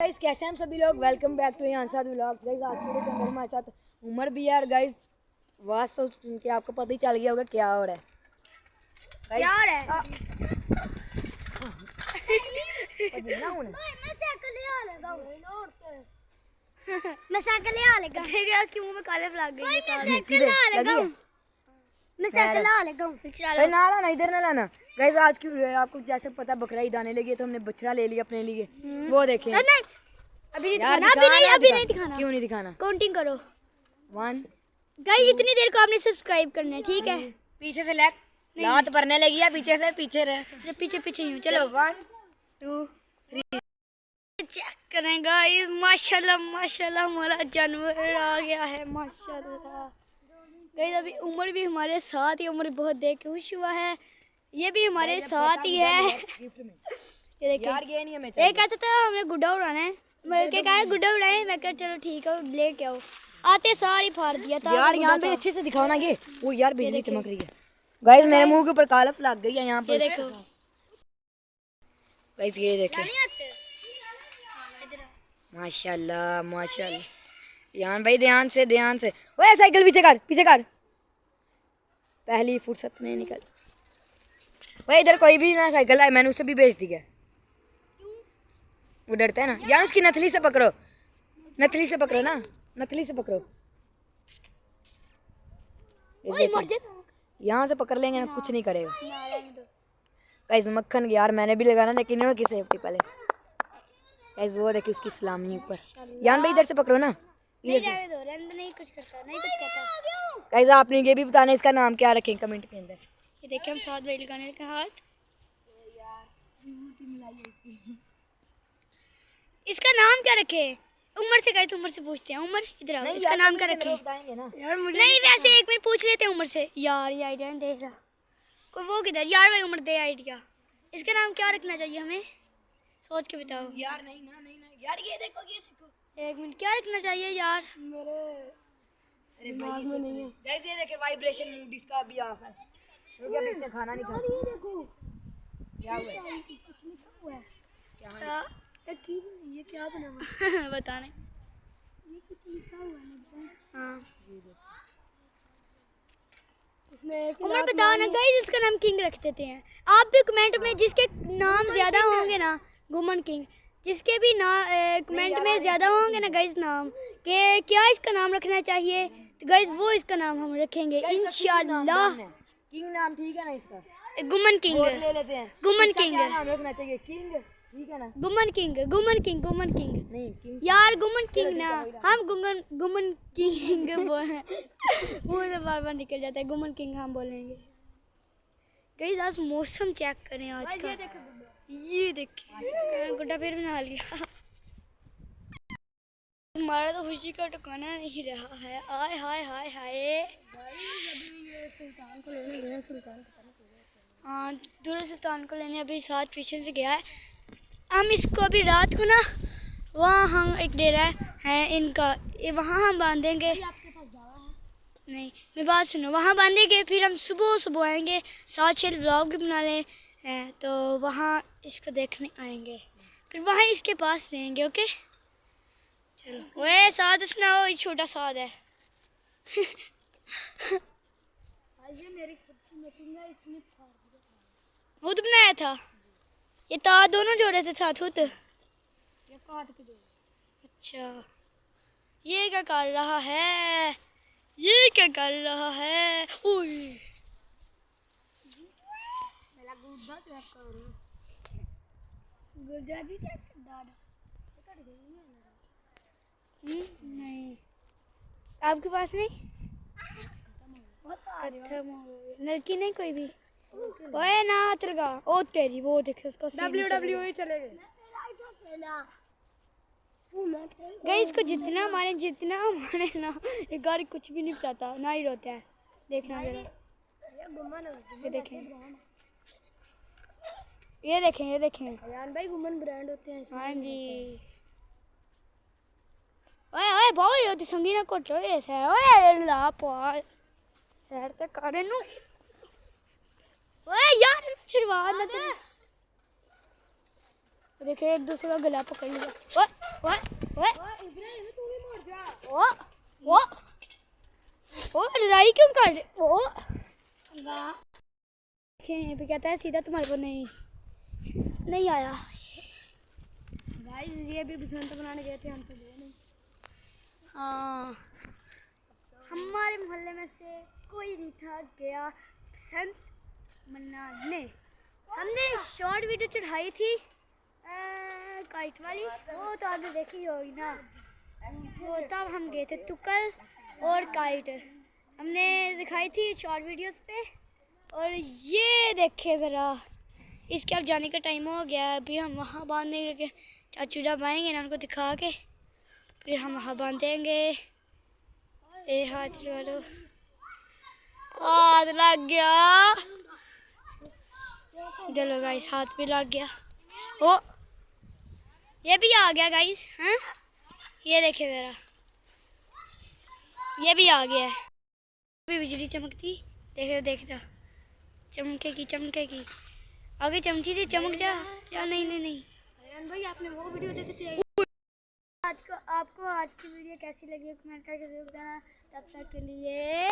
Guys कैसे हैं हम सभी लोग। वेलकम बैक टू यांसाद व्लॉग्स। गाइस आज के अंदर हमारे साथ उमर भी है। गाइस आवाज सुन के आपको पता ही चल गया होगा क्या हो रहा है। क्या हो रहा है? मैं साइकिल आ लगा उसके मुंह में काले लग गए। मैं साइकिल आ लगा चलो ना लाना इधर ना लाना। गाइस आज की आपको जैसे पता बकरा ईद आने लगी है तो हमने बछड़ा ले लिया अपने लिए। वो देखें अभी नहीं दिखाना, अभी नहीं दिखाना। क्यों नहीं दिखाना? काउंटिंग करो 1 गाइस। इतनी देर को आपने सब्सक्राइब करना है, ठीक है? पीछे से लेग लात भरने लगी है, पीछे से पीछे रह पीछे यूं चलो 1 2 3 चेक करें गाइस। माशाल्लाह माशाल्लाह हमारा जानवर आ गया है माशाल्लाह। गाइस अभी उमर भी हमारे साथ ही, उमर बहुत देख के खुश हुआ है। ये भी हमारे साथ ही है। ये देखिए यार ये नहीं हमें एक कहता था हमें गुड्डा उड़ाना है, मैं क्या कहा गुड्डा उड़ाए। मैं कहा चलो ठीक है लेके आओ। आते सारी फाड़ दिया था यार। यहाँ पे अच्छे से दिखाओ ना ये। वो यार बिजली चमक रही है। गाइस मेरे मुंह के ऊपर कालप लग गई है यहाँ पर। ये देखो गाइस ये देखो माशाल्लाह माशाल्लाह। यान भाई ध्यान से ओए साइकिल पीछे कर पहली फुर्सत में निकल। ओए इधर कोई भी ना साइकिल है, मैंने उसे भी बेच दिया। वो डरता है ना यार। उसकी नथली से पकड़ो ना, नथली से पकड़ो। यहाँ से पकड़ लेंगे ना कुछ नहीं करेगा। गाइस मक्खन यार मैंने भी लगाना, लेकिन इन्होंने की सेफ्टी पहले। गाइस वो देखिए उसकी सलामी ऊपर। यान भाई इधर से पकड़ो ना, इधर से। नहीं कुछ करता, नहीं कुछ कहता। गाइस आपने ये भी बताना इसका नाम क्या रखें कमेंट के अंदर। ये देखिए हम साथ भाई लगाने का हाथ। इसका नाम क्या रखे? उमर से गए तो उमर से पूछते हैं। उमर इधर आओ, इसका नाम क्या रखे? यार मुझे नहीं वैसे एक मिनट पूछ लेते हैं उमर से। यार ये आइडिया नहीं देख रहा कोई। वो किधर? यार भाई उमर दे आइडिया। इसका नाम क्या रखना चाहिए हमें? सोच के बताओ यार। नहीं यार ये देखो एक मिनट। क्या रखना चाहिए यार? अरे दिमाग में नहीं है। गाइस ये देखिए वाइब्रेशन मूड इसका भी ऑफ है क्योंकि अब इसने खाना नहीं खाया। ये देखो क्या हुआ है? क्या ये क्या बना हुआ? बताने ये कुछ लिखा हुआ है। हाँ उमर बताओ ना गाइस, इसका नाम किंग रख देते हैं। आप भी कमेंट में जिसके नाम ज्यादा होंगे ना, गुमन किंग, जिसके भी ना कमेंट में ज्यादा होंगे ना गाइस नाम के क्या इसका नाम रखना चाहिए, तो गाइस वो इसका नाम हम रखेंगे इंशाल्लाह। किंग नाम ठीक है ना इसका? गुमन किंग ले लेते हैं। गुमन किंग नाम रखना चाहिए किंग, ठीक है ना? गुमन किंग नहीं किंग यार गुमन किंग ना। हम गुमन किंग बोले मुंह से बार निकल जाता है। गुमन किंग हम बोलेंगे। गाइस आज मौसम चेक करें आज का। ये देखिए गुड्डा फिर बना लिया। हमारा तो खुशी का ठिकाना नहीं रहा है। आय हाय हाय हाय। हाँ दूर सुल्तान को लेने अभी साथ पीछे से गया है। हम इसको अभी रात को ना वहाँ हम एक डेरा है इनका, वहाँ हम बांधेंगे। आपके पास दावा है? नहीं मैं बात सुनो, वहाँ बांधेंगे फिर हम सुबह आएंगे। 7-6 व्लॉग भी बना रहे हैं तो वहाँ इसको देखने आएंगे, फिर वहाँ इसके पास रहेंगे। ओके चलो। ओए साथ सुनाओ, ये छोटा साथ है। खुद बनाया था ये तार, दोनों जोड़े थे साथ खुद। ये काट के दो। अच्छा ये क्या कर रहा है? ये क्या कर रहा है? ओए मेरा गुड्डा चेक करो। गुड्डा दी चेक दादा कट गई है। नहीं आपके पास नहीं? खत्म हो गई। लड़की नहीं कोई भी? ओए ना हाथ लगा। ओ तेरी वो देखे उसका WWE चले गए। गाइस इसको जितना मारे ना ये गाड़ी कुछ भी नहीं बताता ना ही रोता है। देखना जरा ये देखें यार भाई गुमन ब्रांड होते हैं। हाँ जी। ओए बहुत होती संगीना कोट ऐसा है। ओए ला पा सैर तक करे नु। ओए यार चिरवा ना देखिए एक दूसरे का गला पकड़ लिया। ओए ओए ओए ओ ओ ओ लड़ाई क्यों कर रहे ओ देखिए यहीं पे कहता है सीधा तुम्हारे को नहीं आया। गाइस ये भी बसंत बनाने गए थे हम तो गए नहीं। हाँ हमारे मोहल्ले में से कोई नहीं था गया बसंत मनाने। हमने शॉर्ट वीडियो चढ़ाई थी काइट वाली, वो तो आपने देखी होगी ना। वो तब हम गए थे तुकल और काइट हमने दिखाई थी शॉर्ट वीडियोस पे। और ये देखे ज़रा इसके अब जाने का टाइम हो गया है। अभी हम वहाँ बांधने लगे, चाचू जब आएंगे ना उनको दिखा के फिर हम वहाँ बांधेंगे। ए हाथ लगा लो, हाथ लग गया। चलो गाइस हाथ भी लग गया। ओ ये भी आ गया गाइस। हाँ ये देखिए ज़रा ये भी आ गया है। अभी बिजली चमकती देख रहा चमकेगी। आगे चमची थी चमक जा नहीं। अयान भाई आपने वो वीडियो देखे थे? आपको आज की वीडियो कैसी लगी कमेंट करके जरूर बताना। तब तक के लिए